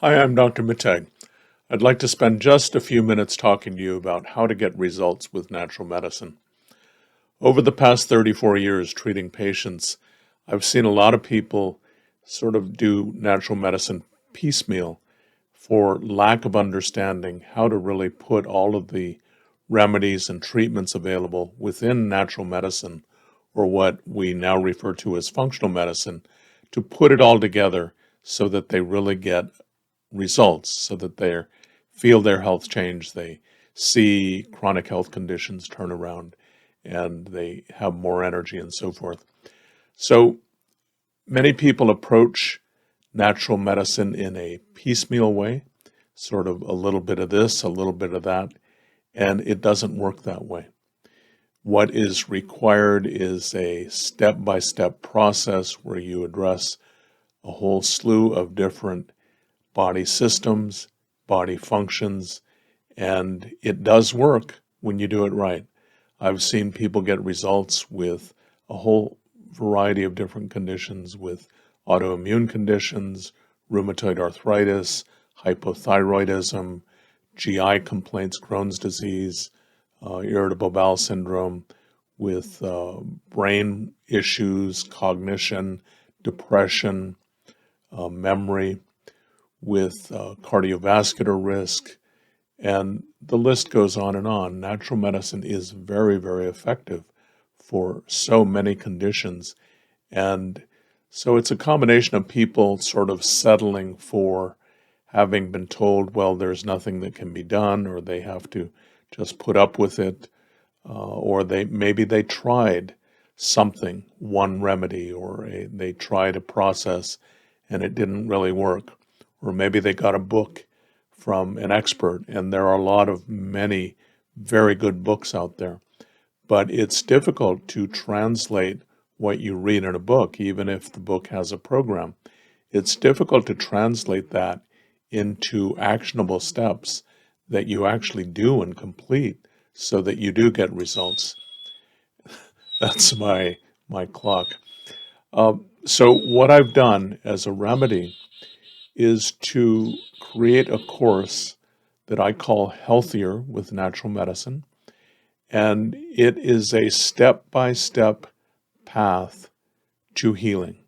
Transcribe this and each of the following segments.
Hi, I'm Dr. Mateg. I'd like to spend just a few minutes talking to you about how to get results with natural medicine. Over the past 34 years treating patients, I've seen a lot of people sort of do natural medicine piecemeal for lack of understanding how to really put all of the remedies and treatments available within natural medicine, or what we now refer to as functional medicine, to put it all together so that they really get results, so that they feel their health change, they see chronic health conditions turn around, and they have more energy and so forth. So many people approach natural medicine in a piecemeal way, sort of a little bit of this, a little bit of that, and it doesn't work that way. What is required is a step-by-step process where you address a whole slew of different body systems, body functions, and it does work when you do it right. I've seen people get results with a whole variety of different conditions, with autoimmune conditions, rheumatoid arthritis, hypothyroidism, GI complaints, Crohn's disease, irritable bowel syndrome, with brain issues, cognition, depression, memory, with cardiovascular risk, and the list goes on and on. Natural medicine is very, very effective for so many conditions. And so it's a combination of people sort of settling for having been told, well, there's nothing that can be done, or they have to just put up with it, or maybe they tried something, one remedy, or they tried a process and it didn't really work. Or maybe they got a book from an expert, and there are many very good books out there. But it's difficult to translate what you read in a book, even if the book has a program. It's difficult to translate that into actionable steps that you actually do and complete so that you do get results. That's my clock. So what I've done as a remedy is to create a course that I call Healthier with Natural Medicine. And it is a step-by-step path to healing.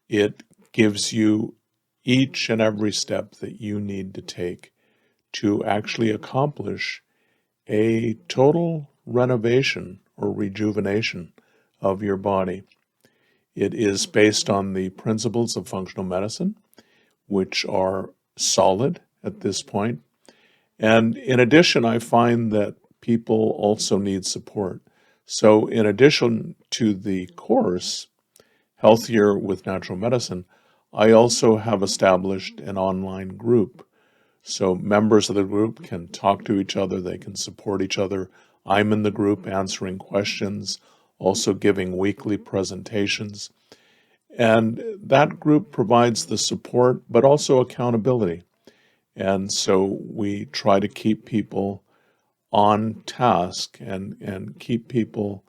It gives you each and every step that you need to take to actually accomplish a total renovation or rejuvenation of your body. It is based on the principles of functional medicine, which are solid at this point. And in addition, I find that people also need support. So in addition to the course, Healthier with Natural Medicine, I also have established an online group. So members of the group can talk to each other, they can support each other. I'm in the group answering questions, also giving weekly presentations. And that group provides the support, but also accountability. And so we try to keep people on task and keep people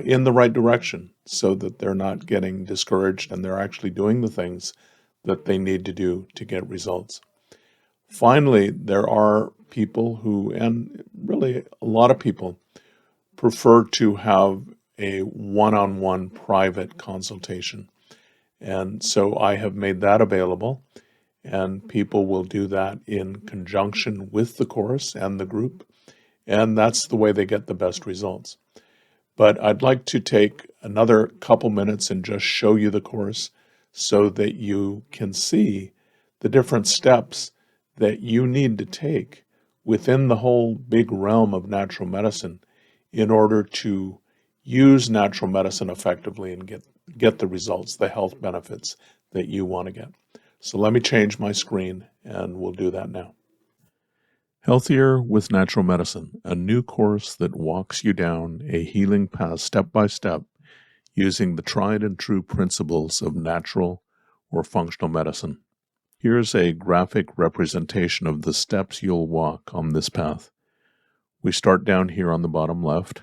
in the right direction so that they're not getting discouraged and they're actually doing the things that they need to do to get results. Finally, there are people who, and really a lot of people, prefer to have a one-on-one private consultation. And so I have made that available, and people will do that in conjunction with the course and the group, and that's the way they get the best results. But I'd like to take another couple minutes and just show you the course so that you can see the different steps that you need to take within the whole big realm of natural medicine in order to use natural medicine effectively and get the results, the health benefits that you want to get. So let me change my screen and we'll do that now. Healthier with Natural Medicine, a new course that walks you down a healing path step by step using the tried and true principles of natural or functional medicine. Here's a graphic representation of the steps you'll walk on this path. We start down here on the bottom left.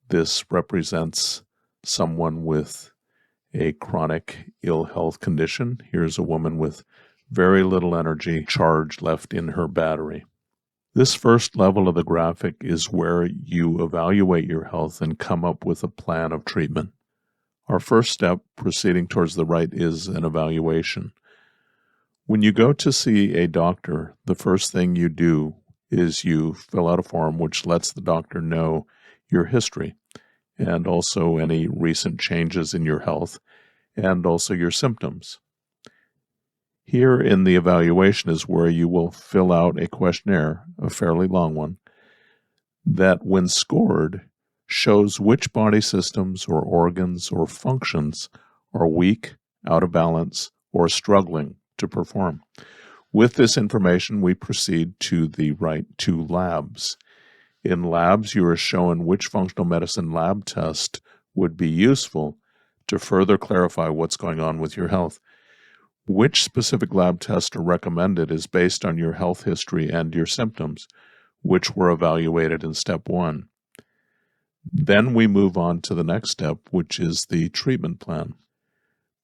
This represents someone with a chronic ill health condition. Here's a woman with very little energy charge left in her battery. This first level of the graphic is where you evaluate your health and come up with a plan of treatment. Our first step, proceeding towards the right, is an evaluation. When you go to see a doctor, the first thing you do is you fill out a form which lets the doctor know your history and also any recent changes in your health and also your symptoms. Here in the evaluation is where you will fill out a questionnaire, a fairly long one, that when scored shows which body systems or organs or functions are weak, out of balance, or struggling to perform. With this information, we proceed to the right two labs. In labs, you are shown which functional medicine lab test would be useful to further clarify what's going on with your health. Which specific lab tests are recommended is based on your health history and your symptoms, which were evaluated in step 1. Then we move on to the next step, which is the treatment plan.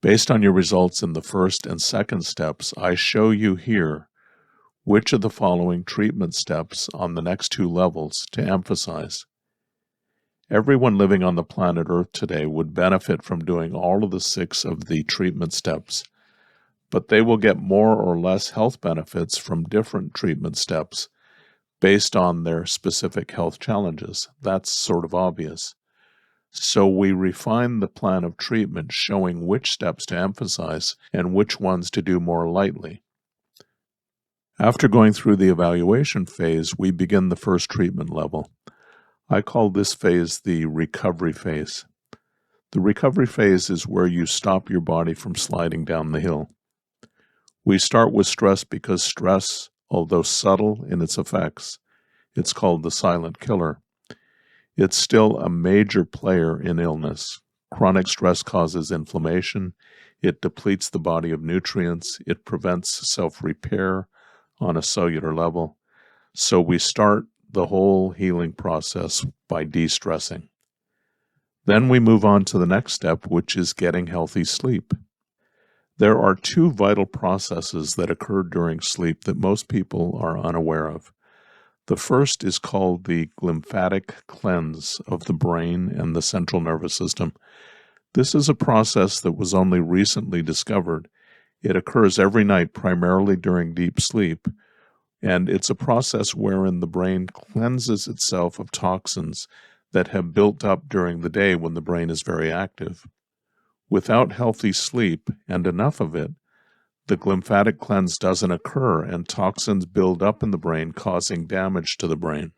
Based on your results in the first and second steps, I show you here which of the following treatment steps on the next two levels to emphasize. Everyone living on the planet Earth today would benefit from doing all of the 6 of the treatment steps, but they will get more or less health benefits from different treatment steps based on their specific health challenges. That's sort of obvious. So we refine the plan of treatment showing which steps to emphasize and which ones to do more lightly. After going through the evaluation phase, we begin the first treatment level. I call this phase the recovery phase. The recovery phase is where you stop your body from sliding down the hill. We start with stress because stress, although subtle in its effects, it's called the silent killer. It's still a major player in illness. Chronic stress causes inflammation. It depletes the body of nutrients. It prevents self-repair on a cellular level. So we start the whole healing process by DeStressing. Then we move on to the next step, which is getting healthy sleep. There are 2 vital processes that occur during sleep that most people are unaware of. The first is called the lymphatic cleanse of the brain and the central nervous system. This is a process that was only recently discovered. It occurs every night, primarily during deep sleep, and it's a process wherein the brain cleanses itself of toxins that have built up during the day when the brain is very active. Without healthy sleep, and enough of it, the lymphatic cleanse doesn't occur and toxins build up in the brain, causing damage to the brain.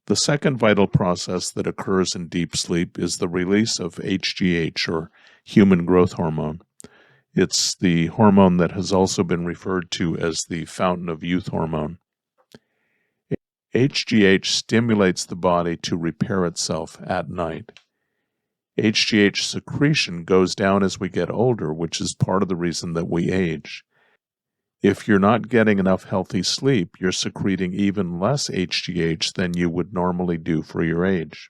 The second vital process that occurs in deep sleep is the release of HGH, or human growth hormone. It's the hormone that has also been referred to as the fountain of youth hormone. HGH stimulates the body to repair itself at night. HGH secretion goes down as we get older, which is part of the reason that we age. If you're not getting enough healthy sleep, you're secreting even less HGH than you would normally do for your age.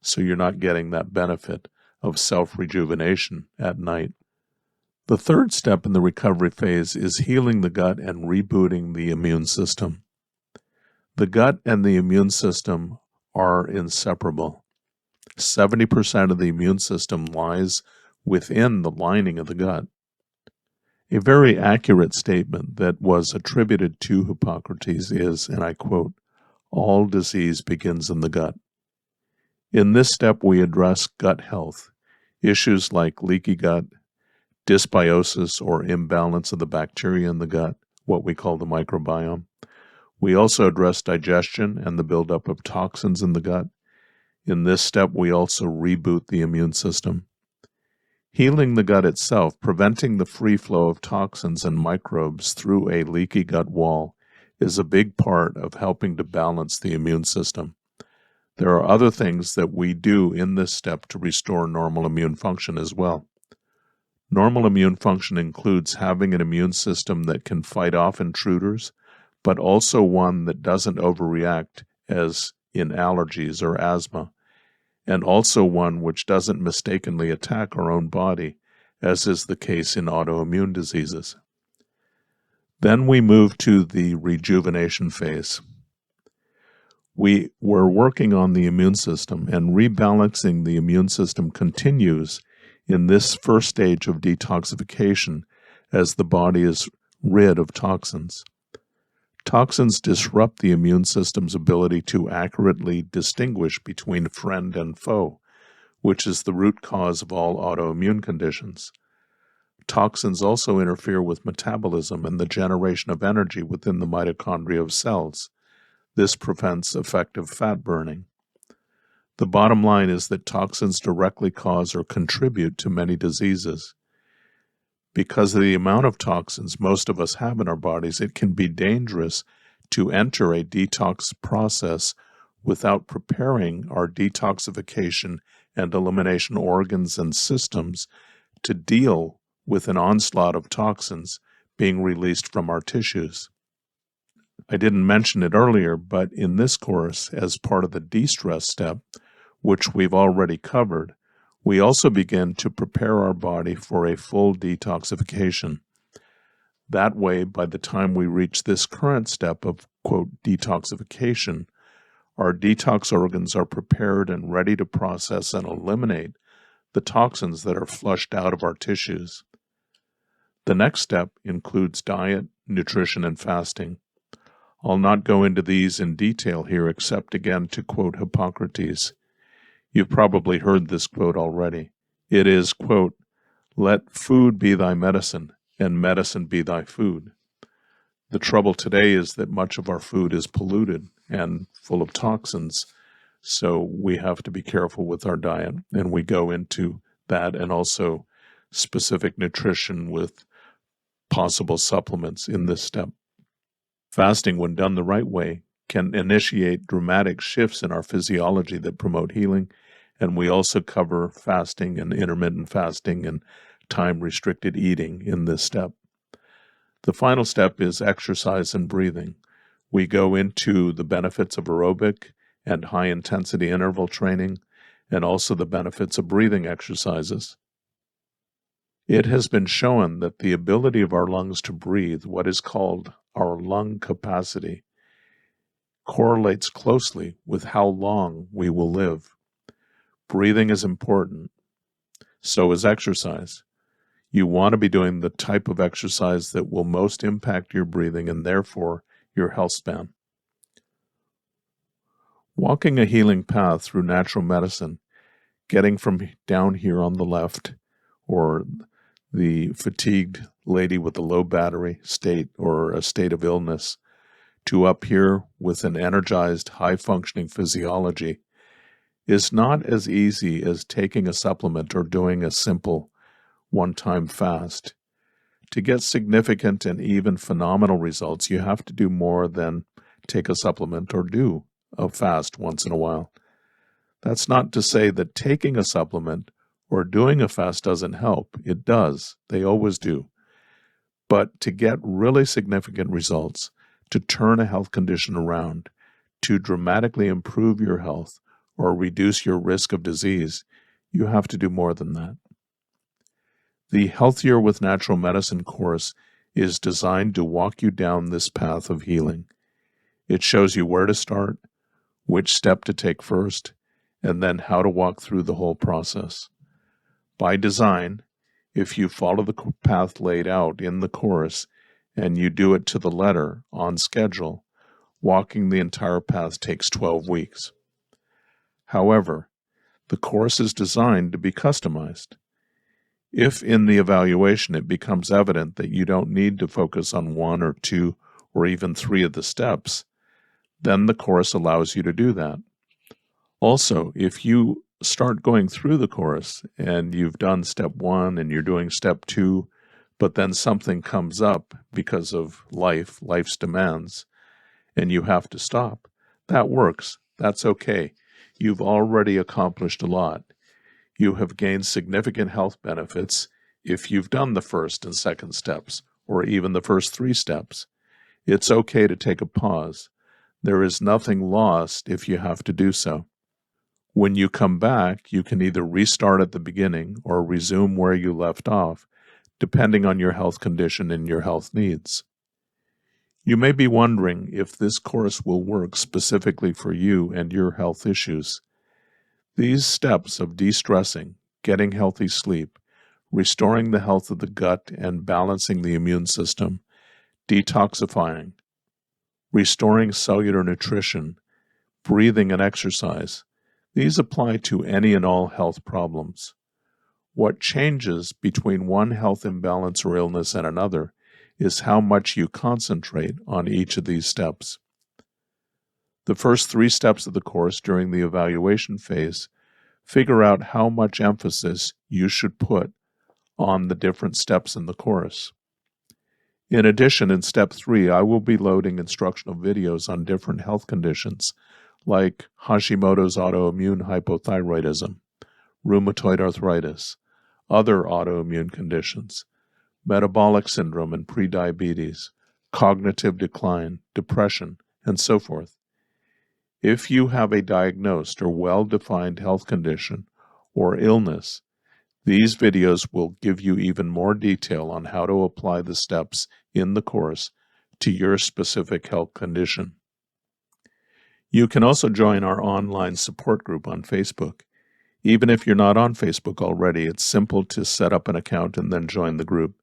So you're not getting that benefit of self-rejuvenation at night. The third step in the recovery phase is healing the gut and rebooting the immune system. The gut and the immune system are inseparable. 70% of the immune system lies within the lining of the gut. A very accurate statement that was attributed to Hippocrates is, and I quote, "All disease begins in the gut." In this step, we address gut health, issues like leaky gut, dysbiosis or imbalance of the bacteria in the gut, what we call the microbiome. We also address digestion and the buildup of toxins in the gut. In this step, we also reboot the immune system. Healing the gut itself, preventing the free flow of toxins and microbes through a leaky gut wall, is a big part of helping to balance the immune system. There are other things that we do in this step to restore normal immune function as well. Normal immune function includes having an immune system that can fight off intruders, but also one that doesn't overreact as in allergies or asthma, and also one which doesn't mistakenly attack our own body, as is the case in autoimmune diseases. Then we move to the rejuvenation phase. We were working on the immune system, and rebalancing the immune system continues in this first stage of detoxification as the body is rid of toxins. Toxins disrupt the immune system's ability to accurately distinguish between friend and foe, which is the root cause of all autoimmune conditions. Toxins also interfere with metabolism and the generation of energy within the mitochondria of cells. This prevents effective fat burning. The bottom line is that toxins directly cause or contribute to many diseases. Because of the amount of toxins most of us have in our bodies, it can be dangerous to enter a detox process without preparing our detoxification and elimination organs and systems to deal with an onslaught of toxins being released from our tissues. I didn't mention it earlier, but in this course, as part of the de-stress step, which we've already covered, we also begin to prepare our body for a full detoxification. That way, by the time we reach this current step of, quote, detoxification, our detox organs are prepared and ready to process and eliminate the toxins that are flushed out of our tissues. The next step includes diet, nutrition, and fasting. I'll not go into these in detail here, except again to quote Hippocrates. You've probably heard this quote already. It is, quote, "Let food be thy medicine, and medicine be thy food." The trouble today is that much of our food is polluted and full of toxins, so we have to be careful with our diet, and we go into that and also specific nutrition with possible supplements in this step. Fasting, when done the right way, can initiate dramatic shifts in our physiology that promote healing, and we also cover fasting and intermittent fasting and time-restricted eating in this step. The final step is exercise and breathing. We go into the benefits of aerobic and high-intensity interval training, and also the benefits of breathing exercises. It has been shown that the ability of our lungs to breathe, what is called our lung capacity, correlates closely with how long we will live. Breathing is important. So is exercise. You want to be doing the type of exercise that will most impact your breathing and therefore your health span. Walking a healing path through natural medicine, getting from down here on the left, or the fatigued lady with a low battery state or a state of illness, to up here with an energized, high-functioning physiology, is not as easy as taking a supplement or doing a simple one-time fast. To get significant and even phenomenal results, you have to do more than take a supplement or do a fast once in a while. That's not to say that taking a supplement or doing a fast doesn't help. It does. They always do. But to get really significant results, to turn a health condition around, to dramatically improve your health or reduce your risk of disease, you have to do more than that. The Healthier with Natural Medicine course is designed to walk you down this path of healing. It shows you where to start, which step to take first, and then how to walk through the whole process. By design, if you follow the path laid out in the course and you do it to the letter on schedule, walking the entire path takes 12 weeks. However, the course is designed to be customized. If in the evaluation it becomes evident that you don't need to focus on one or two or even three of the steps, then the course allows you to do that. Also, if you start going through the course and you've done step 1 and you're doing step 2, but then something comes up because of life's demands, and you have to stop, that works. That's okay. You've already accomplished a lot. You have gained significant health benefits if you've done the first and second steps, or even the first 3 steps. It's okay to take a pause. There is nothing lost if you have to do so. When you come back, you can either restart at the beginning or resume where you left off, depending on your health condition and your health needs. You may be wondering if this course will work specifically for you and your health issues. These steps of de-stressing, getting healthy sleep, restoring the health of the gut and balancing the immune system, detoxifying, restoring cellular nutrition, breathing and exercise, these apply to any and all health problems. What changes between one health imbalance or illness and another is how much you concentrate on each of these steps. The first 3 steps of the course during the evaluation phase figure out how much emphasis you should put on the different steps in the course. In addition, in step 3, I will be loading instructional videos on different health conditions like Hashimoto's autoimmune hypothyroidism, rheumatoid arthritis, other autoimmune conditions, metabolic syndrome and prediabetes, cognitive decline, depression, and so forth. If you have a diagnosed or well-defined health condition or illness, these videos will give you even more detail on how to apply the steps in the course to your specific health condition. You can also join our online support group on Facebook. Even if you're not on Facebook already, it's simple to set up an account and then join the group.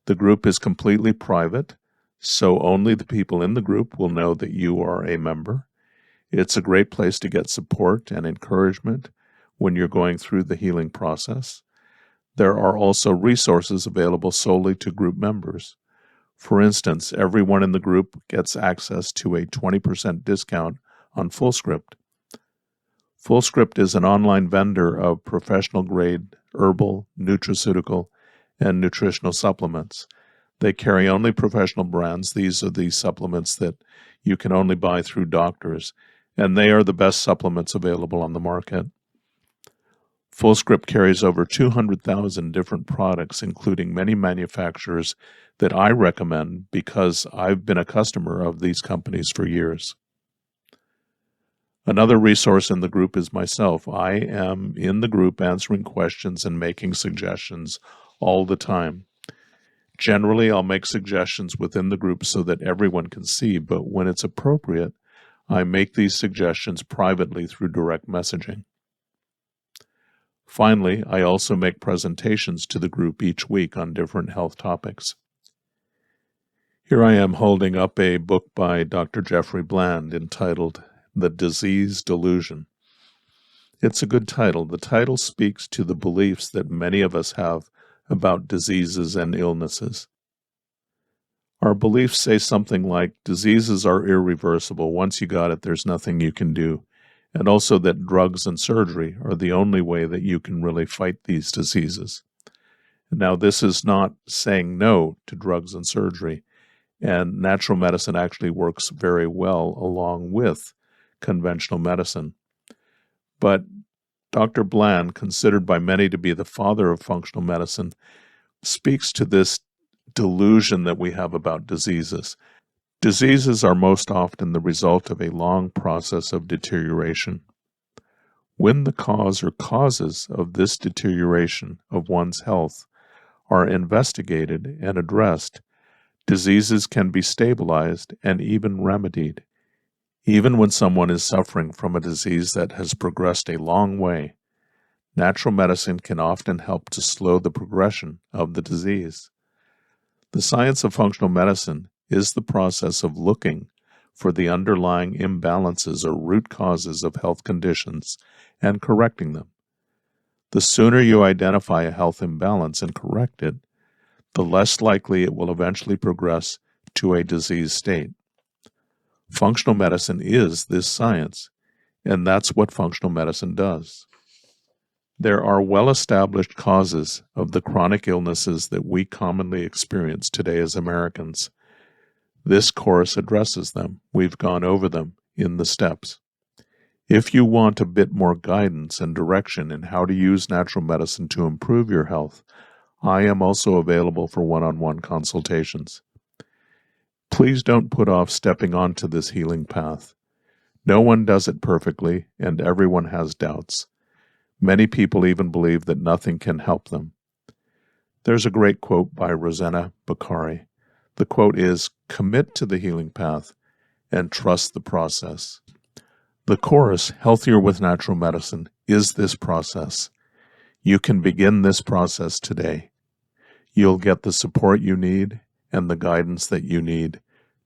The group is completely private, so only the people in the group will know that you are a member. It's a great place to get support and encouragement when you're going through the healing process. There are also resources available solely to group members. For instance, everyone in the group gets access to a 20% discount on FullScript. FullScript is an online vendor of professional-grade herbal, nutraceutical, and nutritional supplements. They carry only professional brands. These are the supplements that you can only buy through doctors, and they are the best supplements available on the market. FullScript carries over 200,000 different products, including many manufacturers that I recommend because I've been a customer of these companies for years. Another resource in the group is myself. I am in the group answering questions and making suggestions all the time. Generally, I'll make suggestions within the group so that everyone can see, but when it's appropriate, I make these suggestions privately through direct messaging. Finally, I also make presentations to the group each week on different health topics. Here I am holding up a book by Dr. Jeffrey Bland entitled The Disease Delusion. It's a good title. The title speaks to the beliefs that many of us have about diseases and illnesses. Our beliefs say something like diseases are irreversible. Once you got it, there's nothing you can do. And also that drugs and surgery are the only way that you can really fight these diseases. Now, this is not saying no to drugs and surgery, and natural medicine actually works very well along with conventional medicine. But Dr. Bland, considered by many to be the father of functional medicine, speaks to this delusion that we have about diseases. Diseases are most often the result of a long process of deterioration. When the cause or causes of this deterioration of one's health are investigated and addressed, diseases can be stabilized and even remedied. Even when someone is suffering from a disease that has progressed a long way, natural medicine can often help to slow the progression of the disease. The science of functional medicine is the process of looking for the underlying imbalances or root causes of health conditions and correcting them. The sooner you identify a health imbalance and correct it, the less likely it will eventually progress to a disease state. Functional medicine is this science, and that's what functional medicine does. There are well-established causes of the chronic illnesses that we commonly experience today as Americans. This course addresses them. We've gone over them in the steps. If you want a bit more guidance and direction in how to use natural medicine to improve your health, I am also available for one-on-one consultations. Please don't put off stepping onto this healing path. No one does it perfectly, and everyone has doubts. Many people even believe that nothing can help them. There's a great quote by Rosanna Bakari. The quote is, "Commit to the healing path and trust the process." The course, Healthier with Natural Medicine, is this process. You can begin this process today. You'll get the support you need and the guidance that you need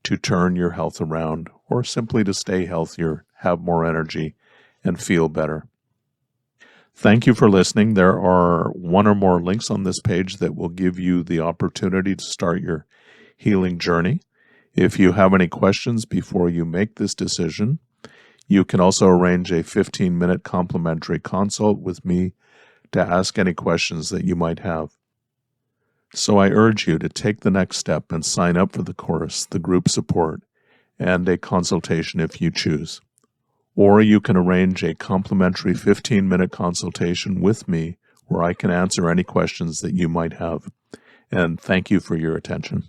to turn your health around, or simply to stay healthier, have more energy, and feel better. Thank you for listening. There are one or more links on this page that will give you the opportunity to start your healing journey. If you have any questions before you make this decision, you can also arrange a 15-minute complimentary consult with me to ask any questions that you might have. So I urge you to take the next step and sign up for the course, the group support, and a consultation if you choose. Or you can arrange a complimentary 15-minute consultation with me where I can answer any questions that you might have. And thank you for your attention.